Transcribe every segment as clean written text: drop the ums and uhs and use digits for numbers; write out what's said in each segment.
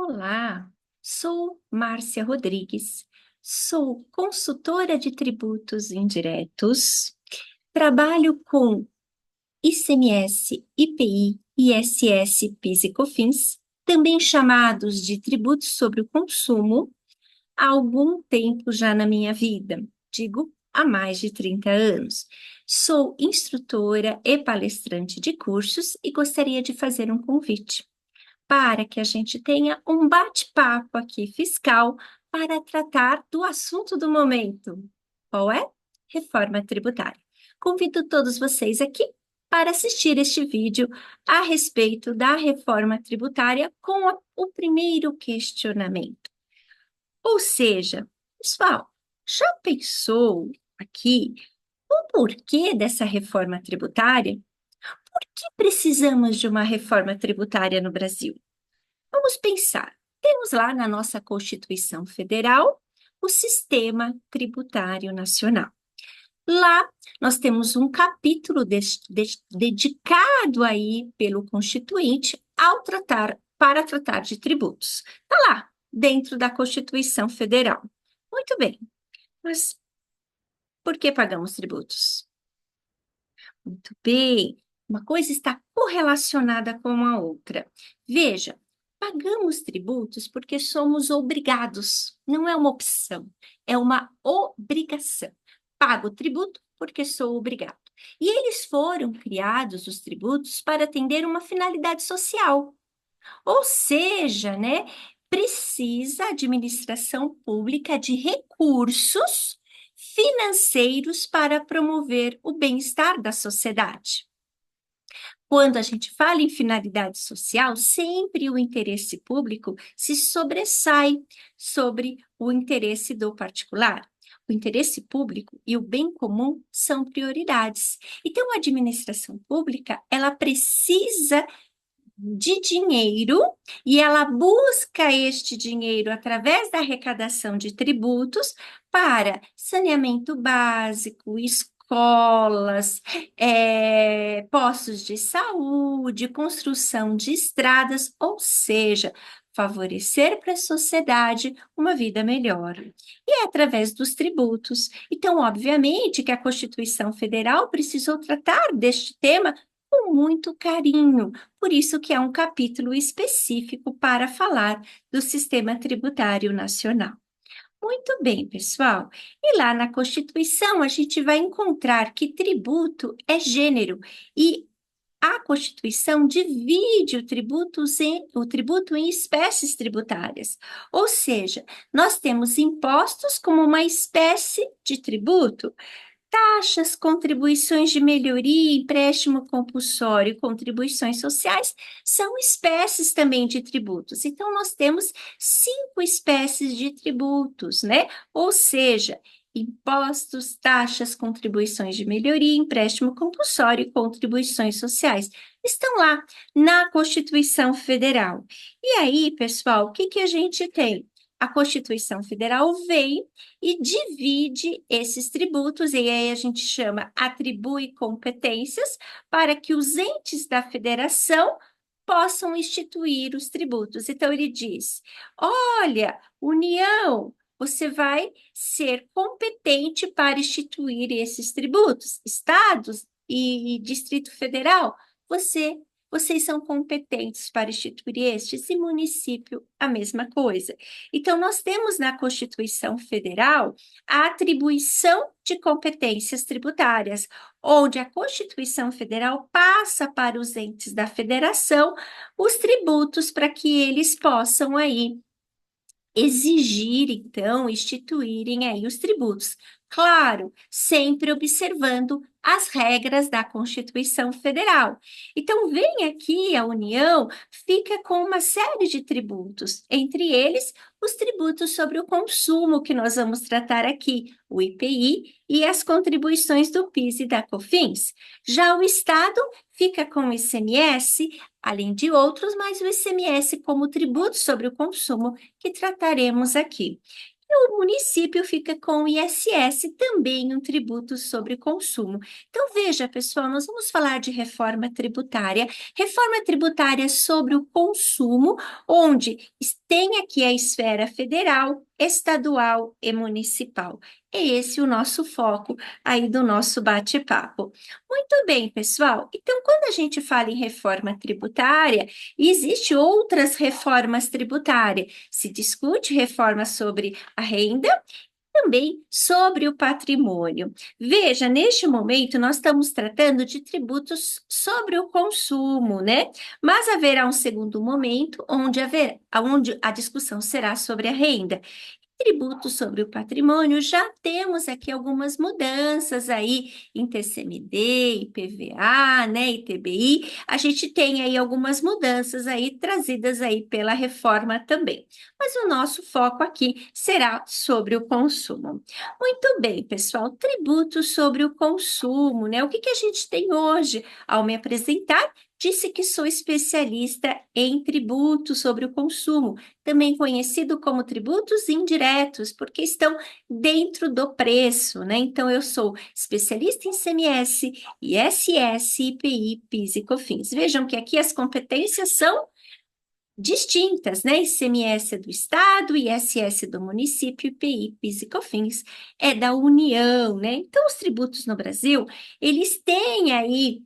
Olá, sou Márcia Rodrigues, sou consultora de tributos indiretos, trabalho com ICMS, IPI, ISS, PIS e COFINS, também chamados de tributos sobre o consumo, há algum tempo já na minha vida, digo há mais de 30 anos. Sou instrutora e palestrante de cursos e gostaria de fazer um convite para que a gente tenha um bate-papo aqui fiscal para tratar do assunto do momento. Qual é? Reforma tributária. Convido todos vocês aqui para assistir este vídeo a respeito da reforma tributária com o primeiro questionamento. Ou seja, pessoal, já pensou aqui o porquê dessa reforma tributária? Por que precisamos de uma reforma tributária no Brasil? Vamos pensar. Temos lá na nossa Constituição Federal o Sistema Tributário Nacional. Lá nós temos um capítulo dedicado aí pelo Constituinte para tratar de tributos. Está lá, dentro da Constituição Federal. Muito bem, mas por que pagamos tributos? Muito bem, uma coisa está correlacionada com a outra. Veja, pagamos tributos porque somos obrigados, não é uma opção, é uma obrigação. Pago tributo porque sou obrigado. E eles foram criados, os tributos, para atender uma finalidade social. Ou seja, né, precisa a administração pública de recursos financeiros para promover o bem-estar da sociedade. Quando a gente fala em finalidade social, sempre o interesse público se sobressai sobre o interesse do particular. O interesse público e o bem comum são prioridades. Então, a administração pública, ela precisa de dinheiro e ela busca este dinheiro através da arrecadação de tributos para saneamento básico, escolas, postos de saúde, construção de estradas, ou seja, favorecer para a sociedade uma vida melhor. E é através dos tributos. Então, obviamente que a Constituição Federal precisou tratar deste tema com muito carinho, por isso que é um capítulo específico para falar do sistema tributário nacional. Muito bem, pessoal. E lá na Constituição a gente vai encontrar que tributo é gênero e a Constituição divide o tributo em espécies tributárias. Ou seja, nós temos impostos como uma espécie de tributo, taxas, contribuições de melhoria, empréstimo compulsório e contribuições sociais são espécies também de tributos. Então, nós temos 5 espécies de tributos, né? Ou seja, impostos, taxas, contribuições de melhoria, empréstimo compulsório e contribuições sociais. Estão lá na Constituição Federal. E aí, pessoal, o que que a gente tem? A Constituição Federal vem e divide esses tributos, e aí a gente chama, atribui competências para que os entes da federação possam instituir os tributos. Então, ele diz: olha, União, você vai ser competente para instituir esses tributos. Estados e Distrito Federal, vocês são competentes para instituir estes, e município, a mesma coisa. Então, nós temos na Constituição Federal a atribuição de competências tributárias, onde a Constituição Federal passa para os entes da federação os tributos para que eles possam aí exigir, então, instituírem aí os tributos. Claro, sempre observando as regras da Constituição Federal. Então, vem aqui a União, fica com uma série de tributos, entre eles os tributos sobre o consumo, que nós vamos tratar aqui, o IPI e as contribuições do PIS e da COFINS. Já o Estado fica com o ICMS, além de outros, mas o ICMS como tributo sobre o consumo, que trataremos aqui. E o município fica com o ISS, também um tributo sobre consumo. Então, veja, pessoal, nós vamos falar de reforma tributária sobre o consumo, onde tem aqui a esfera federal, estadual e municipal. É esse o nosso foco aí do nosso bate-papo. Muito bem, pessoal. Então, quando a gente fala em reforma tributária, existe outras reformas tributárias. Se discute reforma sobre a renda, também sobre o patrimônio. Veja, neste momento nós estamos tratando de tributos sobre o consumo, né? Mas haverá um segundo momento onde a discussão será sobre a renda. Tributo sobre o patrimônio, já temos aqui algumas mudanças aí em TCMD, IPVA, né, ITBI, a gente tem aí algumas mudanças aí trazidas aí pela reforma também. Mas o nosso foco aqui será sobre o consumo. Muito bem, pessoal, tributo sobre o consumo, né? O que que a gente tem hoje? Ao me apresentar, disse que sou especialista em tributos sobre o consumo, também conhecido como tributos indiretos, porque estão dentro do preço, né? Então, eu sou especialista em CMS, ISS, IPI, PIS e COFINS. Vejam que aqui as competências são distintas, né? ICMS é do Estado, ISS do município, IPI, PIS e COFINS é da União, né? Então, os tributos no Brasil, eles têm aí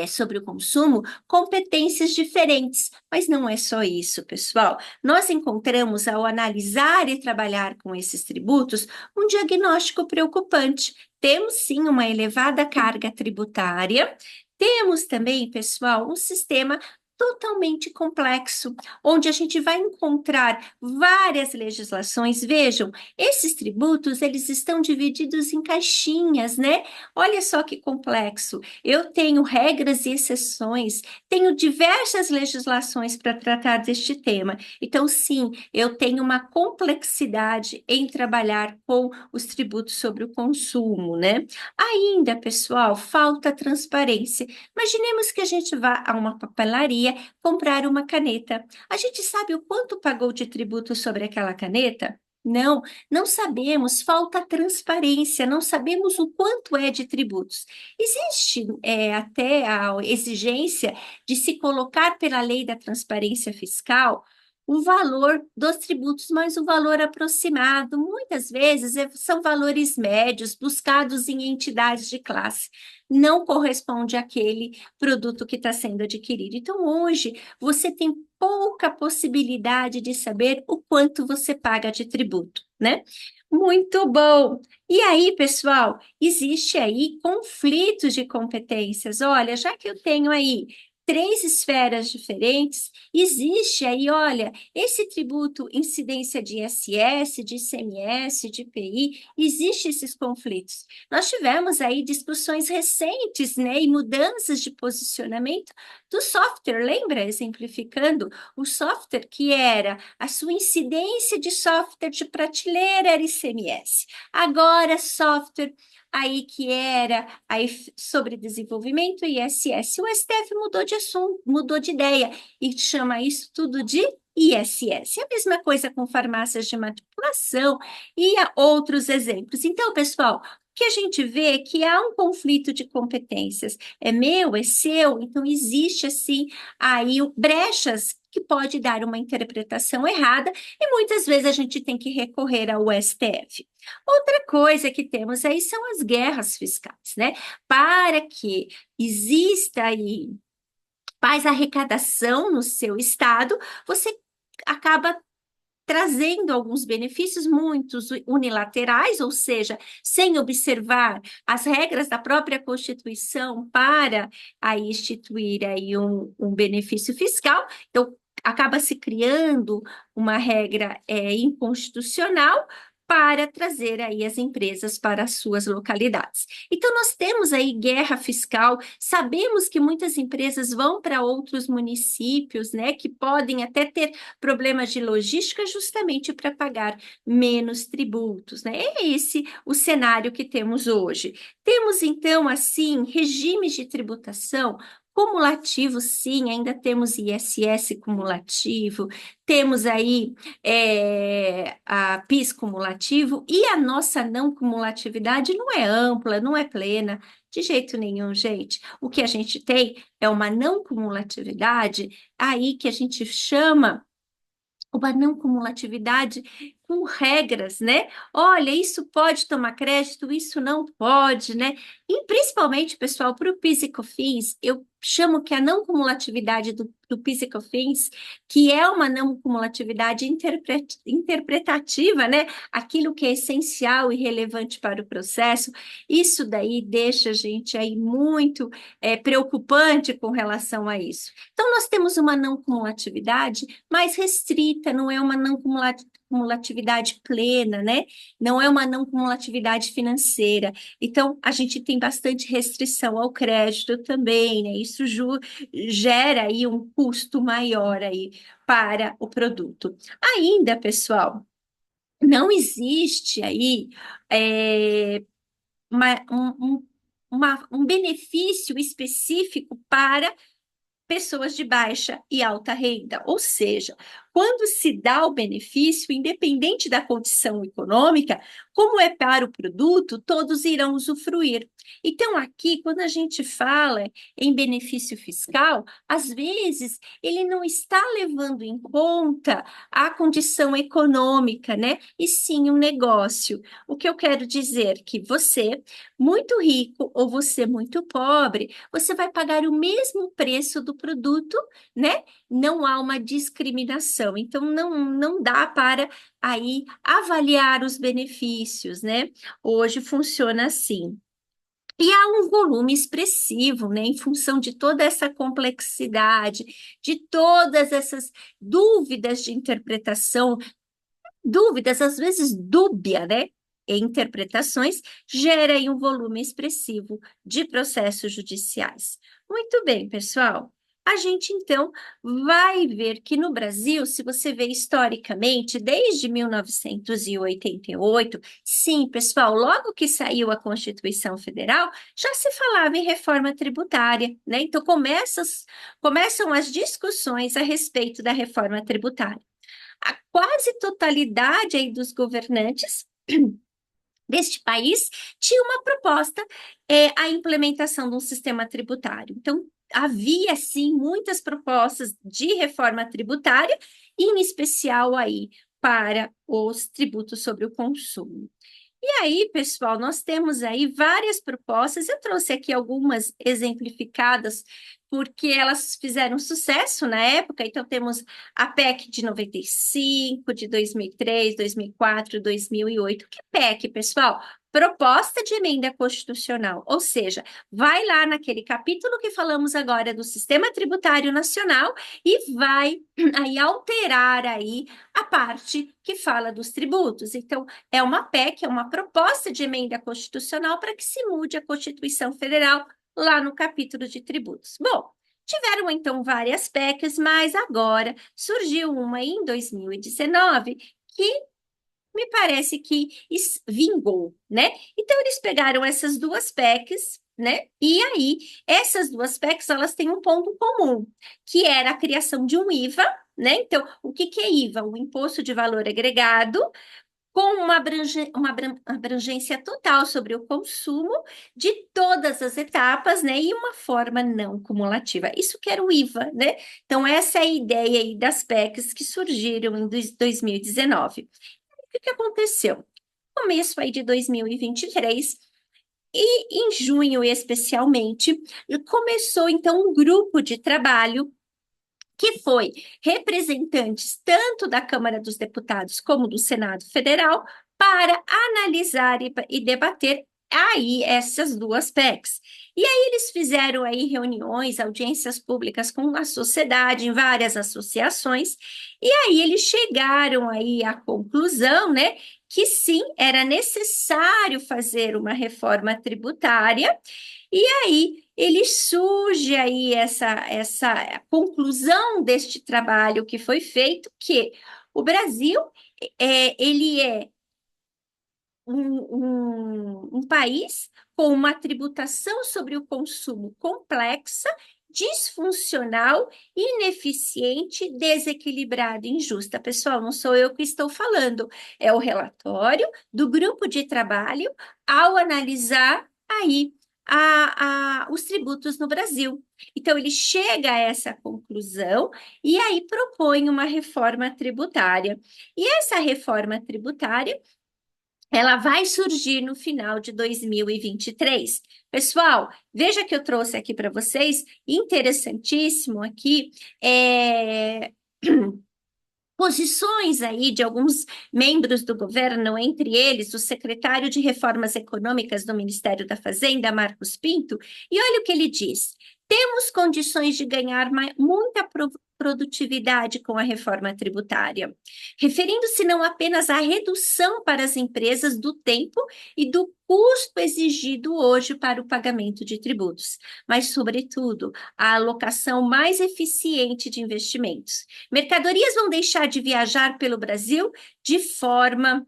sobre o consumo, competências diferentes. Mas não é só isso, pessoal. Nós encontramos, ao analisar e trabalhar com esses tributos, um diagnóstico preocupante. Temos, sim, uma elevada carga tributária. Temos também, pessoal, um sistema totalmente complexo, onde a gente vai encontrar várias legislações. Vejam, esses tributos, eles estão divididos em caixinhas, né? Olha só que complexo. Eu tenho regras e exceções, tenho diversas legislações para tratar deste tema. Então, sim, eu tenho uma complexidade em trabalhar com os tributos sobre o consumo, né? Ainda, pessoal, falta transparência. Imaginemos que a gente vá a uma papelaria comprar uma caneta. A gente sabe o quanto pagou de tributo sobre aquela caneta? Não, não sabemos, falta transparência, não sabemos o quanto é de tributos. Existe até a exigência de se colocar pela lei da transparência fiscal o valor dos tributos, mas o valor aproximado. Muitas vezes são valores médios buscados em entidades de classe. Não corresponde àquele produto que está sendo adquirido. Então, hoje, você tem pouca possibilidade de saber o quanto você paga de tributo, né? Muito bom! E aí, pessoal, existe aí conflitos de competências. Olha, já que eu tenho aí três esferas diferentes, existe aí, olha, esse tributo, incidência de ISS, de ICMS, de IPI, existe esses conflitos. Nós tivemos aí discussões recentes, né, e mudanças de posicionamento do software, lembra? Exemplificando, o software que era a sua incidência de software de prateleira era ICMS. Agora, software aí que era aí sobre desenvolvimento e ISS. O STF mudou de assunto, mudou de ideia e chama isso tudo de ISS. A mesma coisa com farmácias de manipulação e outros exemplos. Então, pessoal, o que a gente vê é que há um conflito de competências. É meu, é seu, então existe assim aí brechas que pode dar uma interpretação errada e muitas vezes a gente tem que recorrer ao STF. Outra coisa que temos aí são as guerras fiscais, né? Para que exista aí mais arrecadação no seu estado, você acaba trazendo alguns benefícios muitos unilaterais, ou seja, sem observar as regras da própria Constituição para aí instituir aí um benefício fiscal. Então, acaba se criando uma regra inconstitucional para trazer aí as empresas para as suas localidades. Então, nós temos aí guerra fiscal, sabemos que muitas empresas vão para outros municípios, né, que podem até ter problemas de logística justamente para pagar menos tributos, né? É esse o cenário que temos hoje. Temos, então, assim, regimes de tributação cumulativo, sim, ainda temos ISS cumulativo, temos aí a PIS cumulativo e a nossa não cumulatividade não é ampla, não é plena, de jeito nenhum, gente. O que a gente tem é uma não cumulatividade aí que a gente chama uma não cumulatividade com regras, né? Olha, isso pode tomar crédito, isso não pode, né? E principalmente, pessoal, para o PIS e COFINS, eu chamo que a não cumulatividade do PIS e COFINS, que é uma não cumulatividade interpretativa, né? Aquilo que é essencial e relevante para o processo, isso daí deixa a gente aí muito preocupante com relação a isso. Então, nós temos uma não cumulatividade mais restrita, não é uma não cumulatividade plena, né? Não é uma não cumulatividade financeira. Então, a gente tem bastante restrição ao crédito também, né? Isso gera aí um custo maior aí para o produto. Ainda, pessoal, não existe aí um benefício específico para pessoas de baixa e alta renda. Ou seja, quando se dá o benefício, independente da condição econômica, como é para o produto, todos irão usufruir. Então, aqui, quando a gente fala em benefício fiscal, às vezes ele não está levando em conta a condição econômica, né? E sim um negócio. O que eu quero dizer que você, muito rico ou você muito pobre, você vai pagar o mesmo preço do produto, né? Não há uma discriminação. Então, não dá para aí avaliar os benefícios, né? Hoje funciona assim. E há um volume expressivo, né, em função de toda essa complexidade, de todas essas dúvidas de interpretação, dúvidas, às vezes dúbia, né? Em interpretações, gera aí um volume expressivo de processos judiciais. Muito bem, pessoal. A gente então vai ver que no Brasil, se você vê historicamente, desde 1988, sim, pessoal, logo que saiu a Constituição Federal, já se falava em reforma tributária, né? Então começam as discussões a respeito da reforma tributária. A quase totalidade aí dos governantes deste país tinha uma proposta, a implementação de um sistema tributário. Então, havia, sim, muitas propostas de reforma tributária, em especial aí para os tributos sobre o consumo. E aí, pessoal, nós temos aí várias propostas. Eu trouxe aqui algumas exemplificadas, porque elas fizeram sucesso na época. Então, temos a PEC de 95, de 2003, 2004, 2008. Que PEC, pessoal? Proposta de emenda constitucional, ou seja, vai lá naquele capítulo que falamos agora do Sistema Tributário Nacional e vai aí alterar aí a parte que fala dos tributos. Então, é uma PEC, é uma proposta de emenda constitucional para que se mude a Constituição Federal lá no capítulo de tributos. Bom, tiveram então várias PECs, mas agora surgiu uma em 2019 que me parece que vingou, né? Então, eles pegaram essas duas PECs, né? E aí, essas duas PECs, elas têm um ponto comum, que era a criação de um IVA, né? Então, o que que é IVA? O Imposto de Valor Agregado, com uma abrangência total sobre o consumo de todas as etapas, né? E uma forma não cumulativa. Isso que era o IVA, né? Então, essa é a ideia aí das PECs que surgiram em 2019. O que aconteceu? Começo aí de 2023, e em junho especialmente, começou então um grupo de trabalho que foi representantes tanto da Câmara dos Deputados como do Senado Federal para analisar e debater aí essas duas PECs. E aí eles fizeram aí reuniões, audiências públicas com a sociedade, em várias associações, e aí eles chegaram aí à conclusão, né, que sim, era necessário fazer uma reforma tributária, e aí ele surge aí essa conclusão deste trabalho que foi feito, que o Brasil ele é um país com uma tributação sobre o consumo complexa, disfuncional, ineficiente, desequilibrada e injusta. Pessoal, não sou eu que estou falando, é o relatório do grupo de trabalho ao analisar aí os tributos no Brasil. Então, ele chega a essa conclusão e aí propõe uma reforma tributária. E essa reforma tributária ela vai surgir no final de 2023. Pessoal, veja que eu trouxe aqui para vocês, interessantíssimo aqui, posições aí de alguns membros do governo, entre eles o secretário de Reformas Econômicas do Ministério da Fazenda, Marcos Pinto, e olha o que ele diz: temos condições de ganhar muita produtividade com a reforma tributária, referindo-se não apenas à redução para as empresas do tempo e do custo exigido hoje para o pagamento de tributos, mas, sobretudo, a alocação mais eficiente de investimentos. Mercadorias vão deixar de viajar pelo Brasil de forma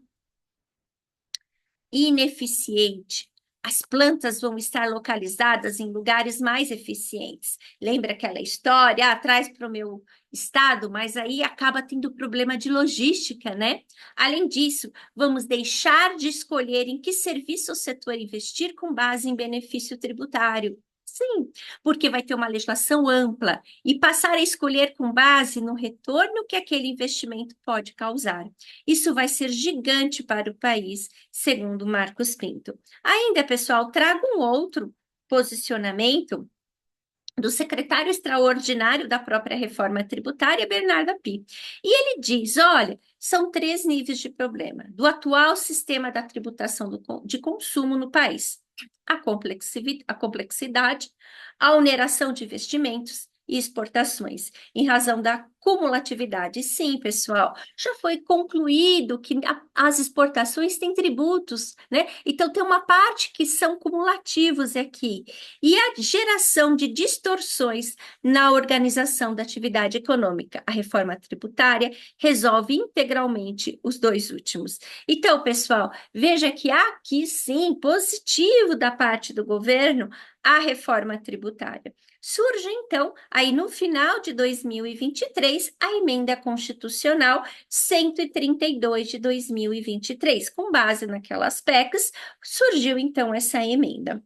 ineficiente. As plantas vão estar localizadas em lugares mais eficientes. Lembra aquela história? Traz para o meu estado, mas aí acaba tendo problema de logística, né? Além disso, vamos deixar de escolher em que serviço ou setor investir com base em benefício tributário. Sim, porque vai ter uma legislação ampla e passar a escolher com base no retorno que aquele investimento pode causar. Isso vai ser gigante para o país, segundo Marcos Pinto. Ainda, pessoal, trago um outro posicionamento do secretário extraordinário da própria reforma tributária, Bernardo Api. E ele diz, olha, são 3 níveis de problema do atual sistema da tributação de consumo no país. A complexidade, a oneração de investimentos e exportações, em razão da cumulatividade. Sim, pessoal, já foi concluído que as exportações têm tributos, né? Então, tem uma parte que são cumulativos aqui. E a geração de distorções na organização da atividade econômica. A reforma tributária resolve integralmente os 2 últimos. Então, pessoal, veja que aqui sim, positivo da parte do governo, a reforma tributária. Surge, então, aí no final de 2023, a emenda constitucional 132 de 2023. Com base naquelas PECs, surgiu, então, essa emenda.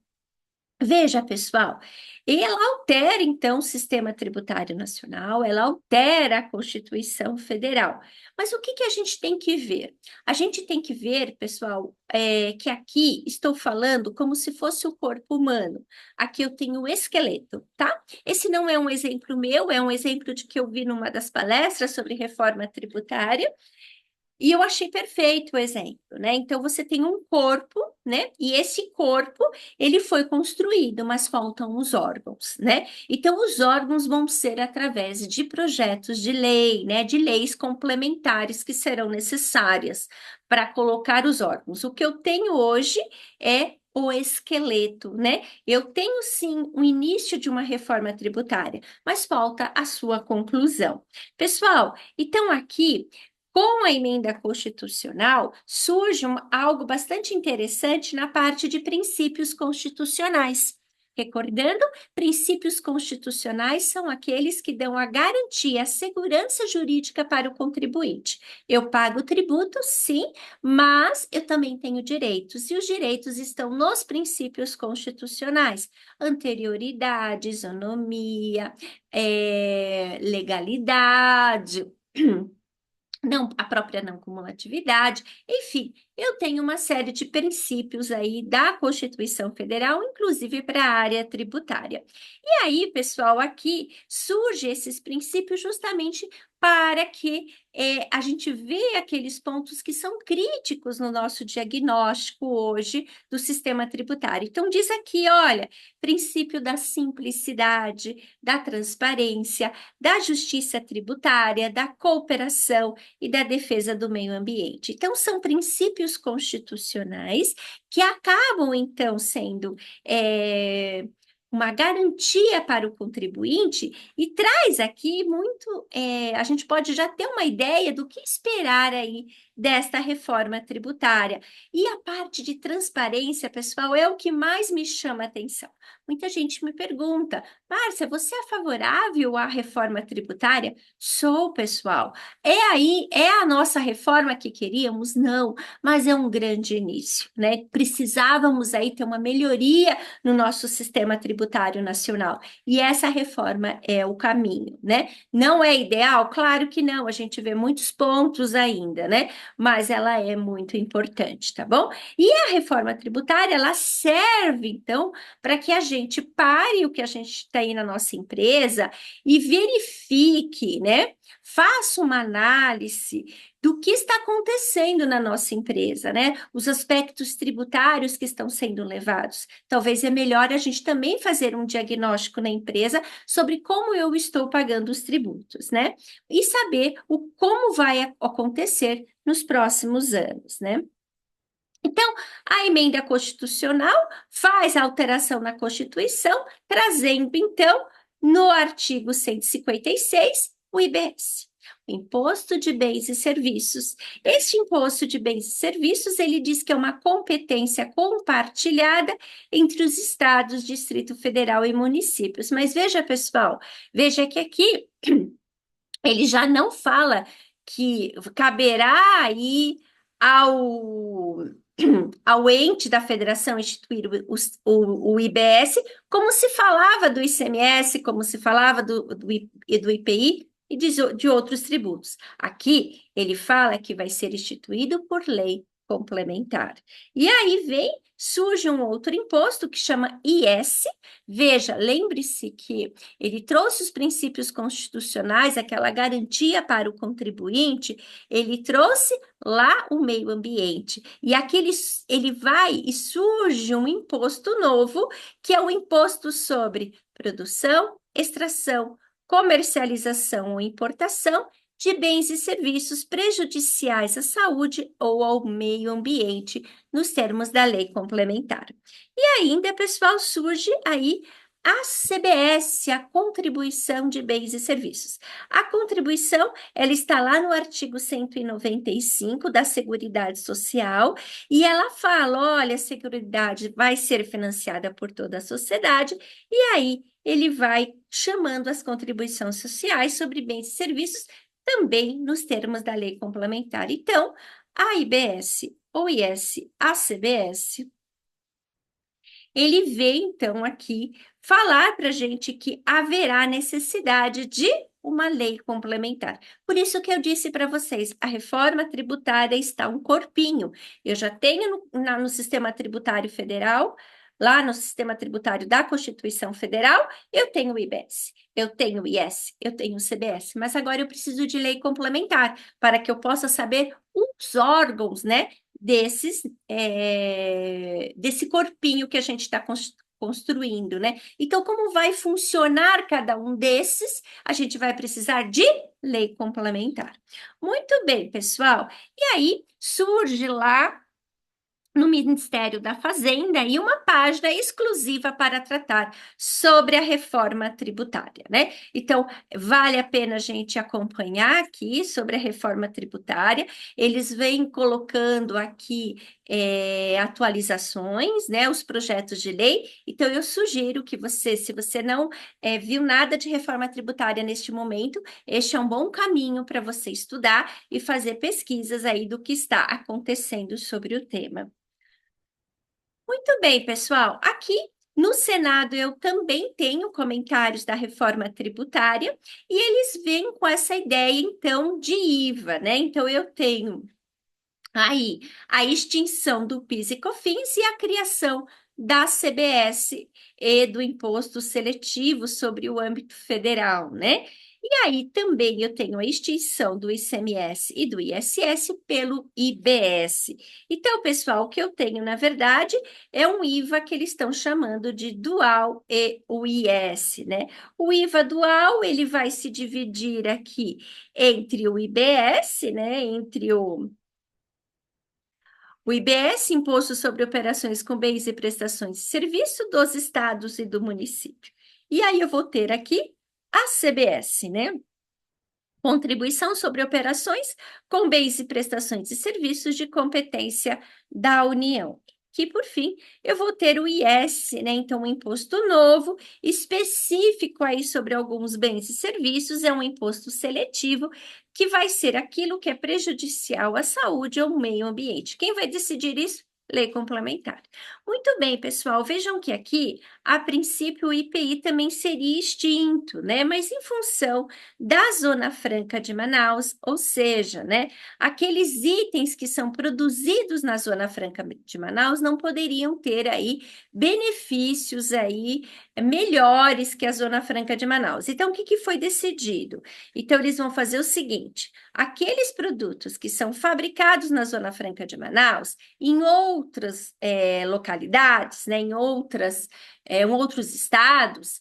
Veja, pessoal, ela altera, então, o sistema tributário nacional, ela altera a Constituição Federal. Mas o que a gente tem que ver? A gente tem que ver, pessoal, que aqui estou falando como se fosse o corpo humano. Aqui eu tenho o esqueleto, tá? Esse não é um exemplo meu, é um exemplo de que eu vi numa das palestras sobre reforma tributária. E eu achei perfeito o exemplo, né? Então, você tem um corpo, né? E esse corpo, ele foi construído, mas faltam os órgãos, né? Então, os órgãos vão ser através de projetos de lei, né? De leis complementares que serão necessárias para colocar os órgãos. O que eu tenho hoje é o esqueleto, né? Eu tenho sim o início de uma reforma tributária, mas falta a sua conclusão. Pessoal, então aqui com a emenda constitucional, surge algo bastante interessante na parte de princípios constitucionais. Recordando, princípios constitucionais são aqueles que dão a garantia, a segurança jurídica para o contribuinte. Eu pago tributo, sim, mas eu também tenho direitos, e os direitos estão nos princípios constitucionais: anterioridade, isonomia, legalidade. Não, a própria não cumulatividade, enfim, eu tenho uma série de princípios aí da Constituição Federal, inclusive para a área tributária. E aí, pessoal, aqui surgem esses princípios justamente para que a gente vê aqueles pontos que são críticos no nosso diagnóstico hoje do sistema tributário. Então, diz aqui, olha, princípio da simplicidade, da transparência, da justiça tributária, da cooperação e da defesa do meio ambiente. Então, são princípios constitucionais que acabam, então, sendo uma garantia para o contribuinte e traz aqui muito, a gente pode já ter uma ideia do que esperar aí desta reforma tributária. E a parte de transparência, pessoal, é o que mais me chama a atenção. Muita gente me pergunta, Márcia, você é favorável à reforma tributária? Sou, pessoal. É a nossa reforma que queríamos? Não, mas é um grande início, né? Precisávamos aí ter uma melhoria no nosso sistema tributário tributário nacional. E essa reforma é o caminho, né? Não é ideal? Claro que não, a gente vê muitos pontos ainda, né? Mas ela é muito importante, tá bom? E a reforma tributária, ela serve, então, para que a gente pare o que a gente tem na nossa empresa e verifique, né? Faça uma análise do que está acontecendo na nossa empresa, né? Os aspectos tributários que estão sendo levados. Talvez é melhor a gente também fazer um diagnóstico na empresa sobre como eu estou pagando os tributos, né? E saber como vai acontecer nos próximos anos, né? Então, a emenda constitucional faz a alteração na Constituição, trazendo, então, no artigo 156, o IBS, o Imposto de Bens e Serviços. Este Imposto de Bens e Serviços, ele diz que é uma competência compartilhada entre os estados, Distrito Federal e municípios. Mas veja, pessoal, veja que aqui ele já não fala que caberá aí ao, ao ente da federação instituir o IBS, como se falava do ICMS, como se falava do IPI e de outros tributos. Aqui ele fala que vai ser instituído por lei complementar. E aí surge um outro imposto que chama IS. Veja, lembre-se que ele trouxe os princípios constitucionais, aquela garantia para o contribuinte, ele trouxe lá o meio ambiente. E aqui ele vai e surge um imposto novo, que é o imposto sobre produção, extração, comercialização ou importação de bens e serviços prejudiciais à saúde ou ao meio ambiente, nos termos da lei complementar. E ainda, pessoal, surge aí a CBS, a contribuição de bens e serviços. A contribuição, ela está lá no artigo 195 da Seguridade Social, e ela fala, olha, a Seguridade vai ser financiada por toda a sociedade, e aí ele vai chamando as contribuições sociais sobre bens e serviços, também nos termos da lei complementar. Então, a IBS, o IS, a CBS, ele vem, então, aqui falar para a gente que haverá necessidade de uma lei complementar. Por isso que eu disse para vocês, a reforma tributária está um corpinho. Eu já tenho no sistema tributário federal, lá no sistema tributário da Constituição Federal, eu tenho o IBS, eu tenho o IS, eu tenho o CBS, mas agora eu preciso de lei complementar para que eu possa saber os órgãos, né, desse corpinho que a gente está construindo, né? Então, como vai funcionar cada um desses? A gente vai precisar de lei complementar. Muito bem, pessoal. E aí surge lá no Ministério da Fazenda e uma página exclusiva para tratar sobre a reforma tributária, né? Então, vale a pena a gente acompanhar aqui sobre a reforma tributária. Eles vêm colocando aqui atualizações, né? Os projetos de lei. Então, eu sugiro que você, se você não viu nada de reforma tributária neste momento, este é um bom caminho para você estudar e fazer pesquisas aí do que está acontecendo sobre o tema. Muito bem, pessoal. Aqui no Senado eu também tenho comentários da reforma tributária e eles vêm com essa ideia, então, de IVA, né? Então, eu tenho aí a extinção do PIS e COFINS e a criação da CBS e do imposto seletivo sobre o âmbito federal, né? E aí também eu tenho a extinção do ICMS e do ISS pelo IBS. Então, pessoal, o que eu tenho, na verdade, é um IVA que eles estão chamando de dual e o IS, né? O IVA dual, ele vai se dividir aqui entre o IBS, né? Entre o IBS, Imposto sobre Operações com Bens e Prestações de Serviço dos estados e do município. E aí eu vou ter aqui a CBS, né? Contribuição sobre operações com bens e prestações de serviços de competência da União. Que, por fim, eu vou ter o IS, né? Então, um imposto novo, específico aí sobre alguns bens e serviços, é um imposto seletivo, que vai ser aquilo que é prejudicial à saúde ou ao meio ambiente. Quem vai decidir isso? Lei complementar. Muito bem, pessoal. Vejam que aqui, a princípio, o IPI também seria extinto, né? Mas em função da Zona Franca de Manaus, ou seja, né, aqueles itens que são produzidos na Zona Franca de Manaus não poderiam ter aí benefícios aí melhores que a Zona Franca de Manaus. Então, o que que foi decidido? Então, eles vão fazer o seguinte: aqueles produtos que são fabricados na Zona Franca de Manaus em outras localidades, né, em outros estados,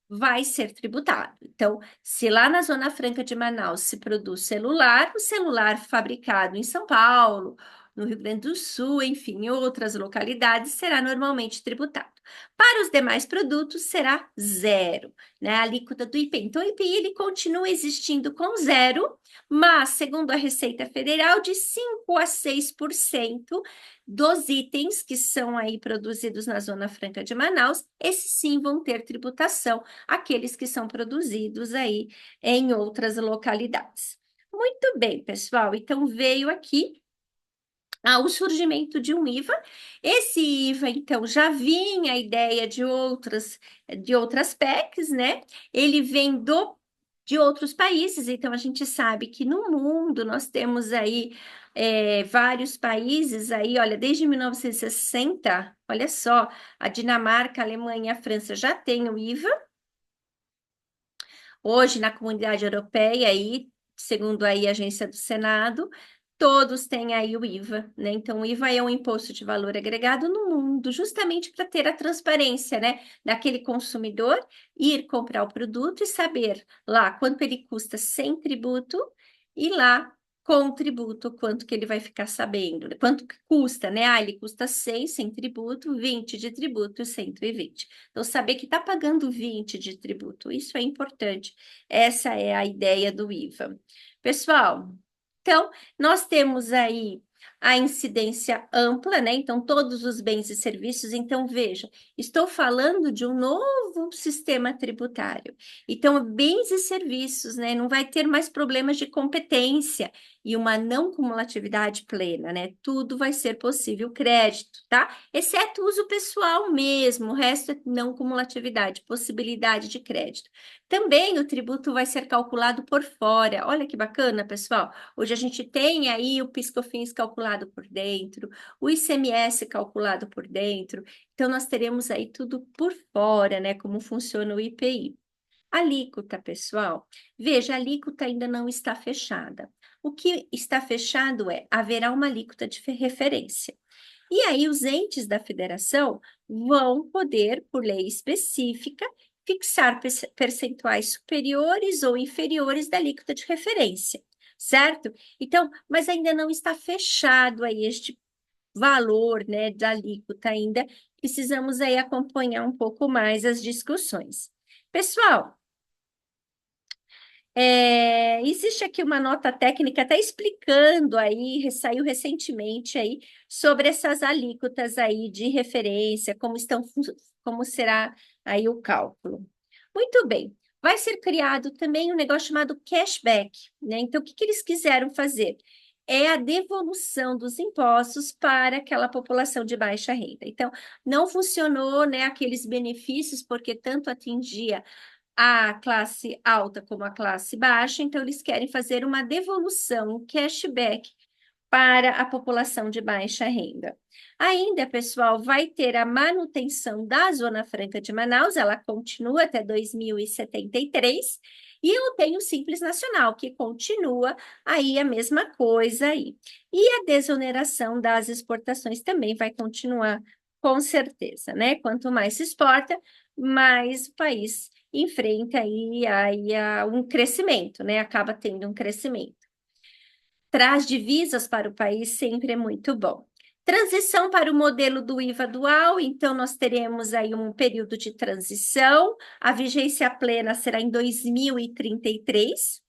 vai ser tributado. Então, se lá na Zona Franca de Manaus se produz celular, o celular fabricado em São Paulo, no Rio Grande do Sul, enfim, em outras localidades, será normalmente tributado. Para os demais produtos, será zero, né? A alíquota do IPI. Então, o IPI ele continua existindo com zero, mas, segundo a Receita Federal, de 5 a 6% dos itens que são aí produzidos na Zona Franca de Manaus, esses sim vão ter tributação, aqueles que são produzidos aí em outras localidades. Muito bem, pessoal. Então, veio aqui o surgimento de um IVA. Esse IVA, então, já vinha a ideia de outras PECs, né? Ele vem de outros países, então a gente sabe que no mundo nós temos aí vários países aí, olha, desde 1960, olha só, a Dinamarca, a Alemanha, a França já têm o IVA. Hoje, na Comunidade Europeia, aí, segundo aí a agência do Senado, todos têm aí o IVA, né? Então, o IVA é um imposto de valor agregado no mundo, justamente para ter a transparência, né? Daquele consumidor ir comprar o produto e saber lá quanto ele custa sem tributo e lá com tributo quanto que ele vai ficar sabendo, né? Quanto que custa, né? Ele custa 100 sem tributo, 20 de tributo e 120. Então, saber que está pagando 20 de tributo, isso é importante. Essa é a ideia do IVA. Pessoal, então, nós temos aí a incidência ampla, né? Então, todos os bens e serviços. Então, veja, estou falando de um novo sistema tributário. Então, bens e serviços, né? Não vai ter mais problemas de competência e uma não cumulatividade plena, né? Tudo vai ser possível crédito, tá? Exceto o uso pessoal mesmo, o resto é não cumulatividade, possibilidade de crédito. Também o tributo vai ser calculado por fora. Olha que bacana, pessoal. Hoje a gente tem aí o PIS/COFINS calculado por dentro, o ICMS calculado por dentro. Então, nós teremos aí tudo por fora, né? Como funciona o IPI. Alíquota, pessoal. Veja, a alíquota ainda não está fechada. O que está fechado haverá uma alíquota de referência. E aí, os entes da federação vão poder, por lei específica, fixar percentuais superiores ou inferiores da alíquota de referência, certo? Então, mas ainda não está fechado aí este valor, né, da alíquota ainda. Precisamos aí acompanhar um pouco mais as discussões. Pessoal, existe aqui uma nota técnica até explicando aí, saiu recentemente aí, sobre essas alíquotas aí de referência, como será aí o cálculo. Muito bem, vai ser criado também um negócio chamado cashback, né? Então, o que que eles quiseram fazer? É a devolução dos impostos para aquela população de baixa renda. Então, não funcionou, né, aqueles benefícios, porque tanto atingia a classe alta como a classe baixa, então eles querem fazer uma devolução, um cashback para a população de baixa renda. Ainda, pessoal, vai ter a manutenção da Zona Franca de Manaus, ela continua até 2073, e eu tenho o Simples Nacional, que continua aí a mesma coisa aí. E a desoneração das exportações também vai continuar, com certeza, né? Quanto mais se exporta, mais o país enfrenta aí um crescimento, né? Acaba tendo um crescimento. Traz divisas para o país sempre é muito bom. Transição para o modelo do IVA dual, então nós teremos aí um período de transição, a vigência plena será em 2033.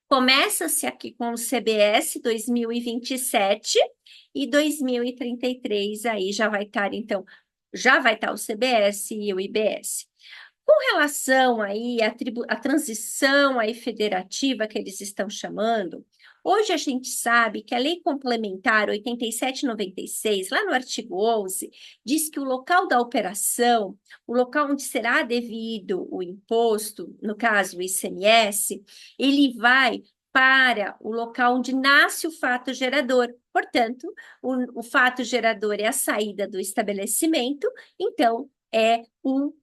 Começa-se aqui com o CBS 2027 e 2033 aí já vai estar, então, já vai estar o CBS e o IBS. Com relação aí à transição aí federativa que eles estão chamando, hoje a gente sabe que a Lei Complementar 87/96, lá no artigo 11, diz que o local da operação, o local onde será devido o imposto, no caso o ICMS, ele vai para o local onde nasce o fato gerador. Portanto, o fato gerador é a saída do estabelecimento, então é o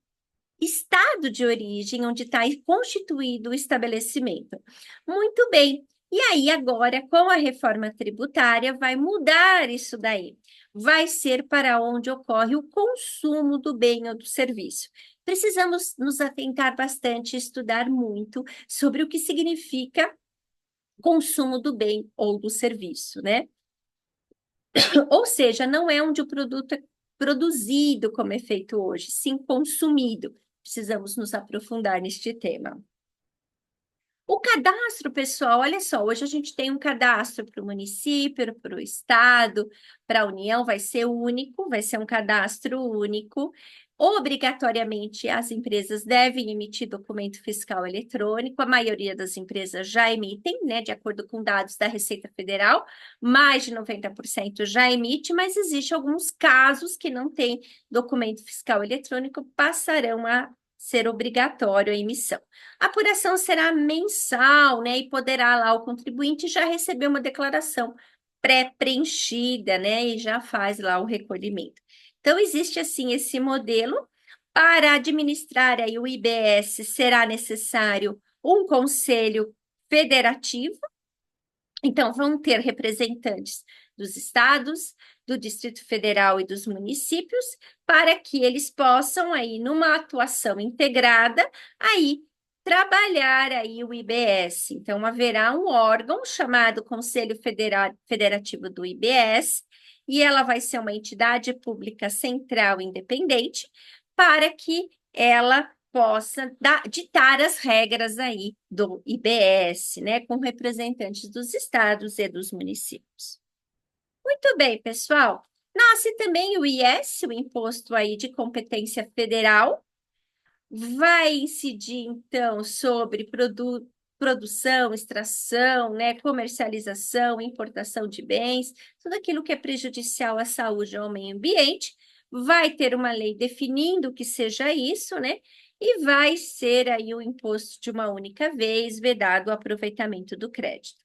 estado de origem onde está constituído o estabelecimento. Muito bem. E aí, agora, com a reforma tributária, vai mudar isso daí. Vai ser para onde ocorre o consumo do bem ou do serviço. Precisamos nos atentar bastante, estudar muito sobre o que significa consumo do bem ou do serviço, né? Ou seja, não é onde o produto é produzido como é feito hoje, sim consumido. Precisamos nos aprofundar neste tema. O cadastro, pessoal, olha só, hoje a gente tem um cadastro para o município, para o estado, para a União, vai ser único, vai ser um cadastro único. Obrigatoriamente, as empresas devem emitir documento fiscal eletrônico, a maioria das empresas já emitem, né, de acordo com dados da Receita Federal, mais de 90% já emite, mas existem alguns casos que não têm documento fiscal eletrônico, passarão a ser obrigatório a emissão. A apuração será mensal, né? E poderá lá o contribuinte já receber uma declaração pré-preenchida, né? E já faz lá o recolhimento. Então, existe assim esse modelo. Para administrar aí o IBS, será necessário um conselho federativo, então, vão ter representantes dos estados, do Distrito Federal e dos municípios, para que eles possam aí, numa atuação integrada, aí trabalhar aí o IBS. Então, haverá um órgão chamado Conselho Federativo do IBS, e ela vai ser uma entidade pública central independente, para que ela possa ditar as regras aí do IBS, né, com representantes dos estados e dos municípios. Muito bem, pessoal. Nasce também o IS, o Imposto aí de Competência Federal, vai incidir, então, sobre produção, extração, né, comercialização, importação de bens, tudo aquilo que é prejudicial à saúde e ao meio ambiente, vai ter uma lei definindo que seja isso, né, e vai ser aí o imposto de uma única vez, vedado o aproveitamento do crédito.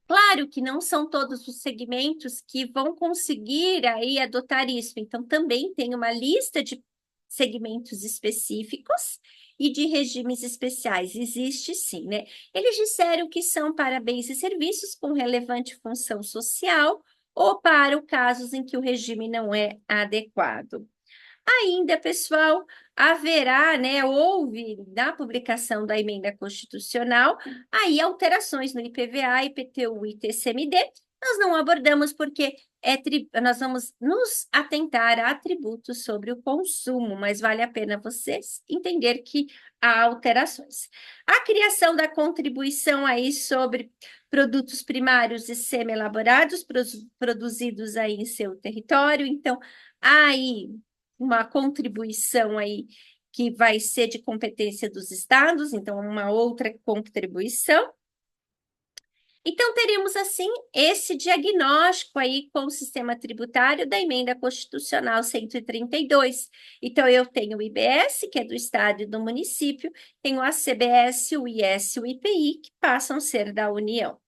Claro que não são todos os segmentos que vão conseguir aí adotar isso, então também tem uma lista de segmentos específicos e de regimes especiais. Existe sim, né? Eles disseram que são para bens e serviços com relevante função social ou para os casos em que o regime não é adequado. Ainda, pessoal, haverá, né, houve na publicação da emenda constitucional, aí alterações no IPVA, IPTU e TCMD. Nós não abordamos porque nós vamos nos atentar a tributos sobre o consumo, mas vale a pena vocês entender que há alterações. A criação da contribuição aí sobre produtos primários e semi-elaborados produzidos aí em seu território, então, aí uma contribuição aí que vai ser de competência dos estados, então uma outra contribuição. Então, teremos, assim, esse diagnóstico aí com o sistema tributário da emenda constitucional 132. Então, eu tenho o IBS, que é do estado e do município, tenho a CBS, o IS e o IPI, que passam a ser da União.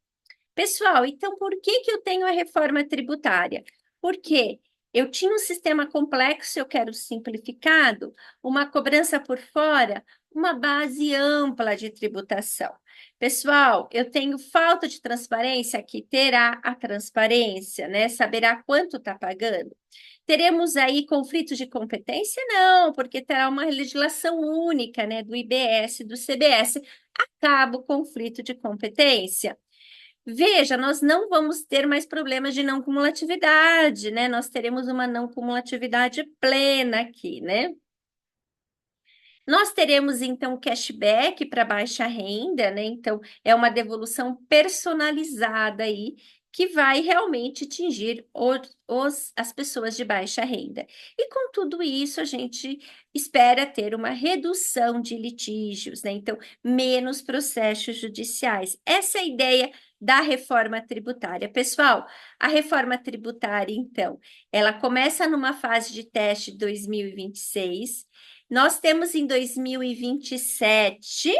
Pessoal, então por que que eu tenho a reforma tributária? Porque eu tinha um sistema complexo, eu quero simplificado, uma cobrança por fora, uma base ampla de tributação. Pessoal, eu tenho falta de transparência, aqui terá a transparência, né? Saberá quanto está pagando. Teremos aí conflitos de competência? Não, porque terá uma legislação única, né, do IBS e do CBS. Acaba o conflito de competência. Veja, nós não vamos ter mais problemas de não cumulatividade, né? Nós teremos uma não cumulatividade plena aqui, né? Nós teremos, então, cashback para baixa renda, né? Então, é uma devolução personalizada aí, que vai realmente atingir as pessoas de baixa renda. E com tudo isso, a gente espera ter uma redução de litígios, né? Então, menos processos judiciais. Essa é a ideia da reforma tributária. Pessoal, a reforma tributária, então, ela começa numa fase de teste de 2026. Nós temos em 2027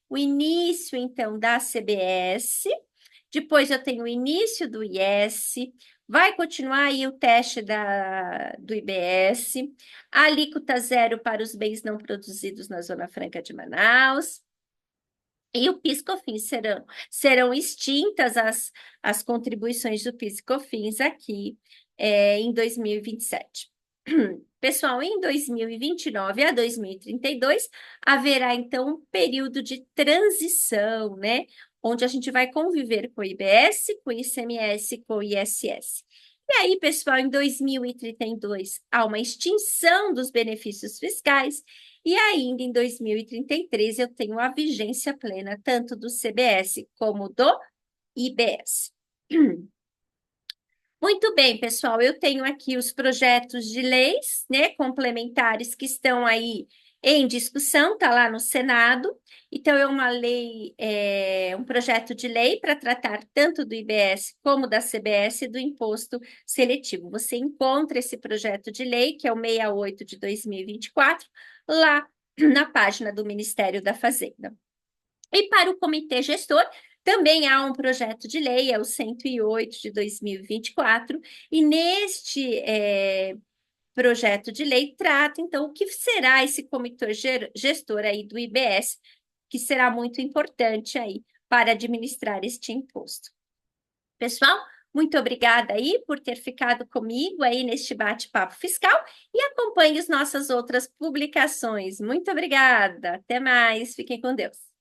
o início, então, da CBS. Depois eu tenho o início do IS, vai continuar aí o teste do IBS, a alíquota zero para os bens não produzidos na Zona Franca de Manaus, e o PIS/COFINS serão extintas as contribuições do PIS/COFINS aqui em 2027. Pessoal, em 2029 a 2032, haverá então um período de transição, né? Onde a gente vai conviver com o IBS, com o ICMS, com o ISS. E aí, pessoal, em 2032, há uma extinção dos benefícios fiscais, e ainda em 2033 eu tenho a vigência plena tanto do CBS como do IBS. Muito bem, pessoal, eu tenho aqui os projetos de leis, né, complementares que estão aí em discussão, está lá no Senado. Então, é uma lei, um projeto de lei para tratar tanto do IBS como da CBS e do imposto seletivo. Você encontra esse projeto de lei, que é o 68 de 2024, lá na página do Ministério da Fazenda. E para o comitê gestor, também há um projeto de lei, é o 108 de 2024, e neste projeto de lei trata, então, o que será esse comitê gestor aí do IBS, que será muito importante aí para administrar este imposto. Pessoal, muito obrigada aí por ter ficado comigo aí neste bate-papo fiscal e acompanhe as nossas outras publicações. Muito obrigada, até mais, fiquem com Deus.